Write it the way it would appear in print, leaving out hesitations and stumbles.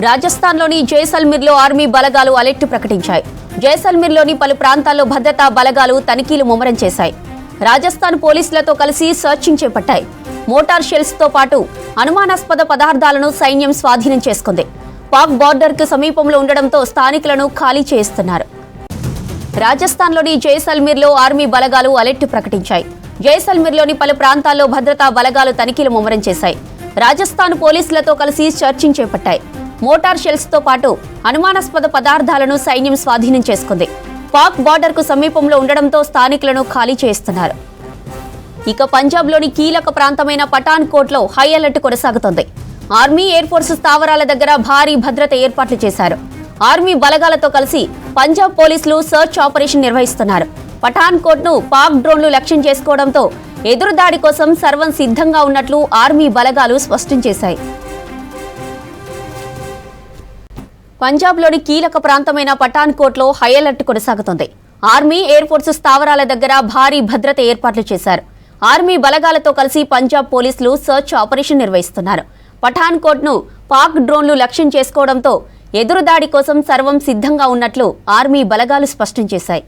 రాజస్థాన్లోని జైసల్మీర్లో ఆర్మీ బలగాలు అలర్ట్ ప్రకటించాయి. జైసల్మీర్లోని పలు ప్రాంతాల్లో భద్రతా బలగాలు తనిఖీలు ముమ్మరం చేశాయి. రాజస్థాన్ పోలీసులతో కలిసి సర్చింగ్ చేపట్టాయి. మోటార్ షెల్స్తో పాటు అనుమానాస్పద పదార్థాలను సైన్యం స్వాధీనం చేసుకుంది. పాక్ బార్డర్కు సమీపంలో ఉండడంతో స్థానికులను ఖాళీ చేయిస్తున్నారు. రాజస్థాన్లోని జైసల్మీర్లో ఆర్మీ బలగాలు అలర్ట్ ప్రకటించాయి. జైసల్మీర్లోని పలు ప్రాంతాల్లో భద్రతా బలగాలు తనిఖీలు ముమ్మరం చేశాయి. రాజస్థాన్ పోలీసులతో కలిసి సర్చింగ్ చేపట్టాయి. మోటార్ షెల్స్తో పాటు అనుమానాస్పద పదార్థాలను సైన్యం స్వాధీనం చేసుకుంది. పాక్ బార్డర్కు సమీపంలో ఉండడంతో స్థానికులను ఖాళీ చేస్తున్నారు. ఇక పంజాబ్లోని కీలక ప్రాంతమైన పఠాన్కోట్లో హై అలర్ట్ కొనసాగుతోంది. ఆర్మీ ఎయిర్ ఫోర్స్ స్థావరాల దగ్గర భారీ భద్రత ఏర్పాట్లు చేశారు. ఆర్మీ బలగాలతో కలిసి పంజాబ్ పోలీసులు సర్చ్ ఆపరేషన్ నిర్వహిస్తున్నారు. పఠాన్కోట్ను పాక్ డ్రోన్లు లక్ష్యం చేసుకోవడంతో ఎదురుదాడి కోసం సర్వం సిద్ధంగా ఉన్నట్లు ఆర్మీ బలగాలు స్పష్టం చేశాయి. పంజాబ్లోని కీలక ప్రాంతమైన పఠాన్కోట్లో హై అలర్ట్ కొనసాగుతోంది. ఆర్మీ ఎయిర్ ఫోర్స్ స్థావరాల దగ్గర భారీ భద్రత ఏర్పాట్లు చేశారు. ఆర్మీ బలగాలతో కలిసి పంజాబ్ పోలీసులు సర్చ్ ఆపరేషన్ నిర్వహిస్తున్నారు. పఠాన్కోట్ను పాక్ డ్రోన్లు లక్ష్యం చేసుకోవడంతో ఎదురుదాడి కోసం సర్వం సిద్ధంగా ఉన్నట్లు ఆర్మీ బలగాలు స్పష్టం చేశాయి.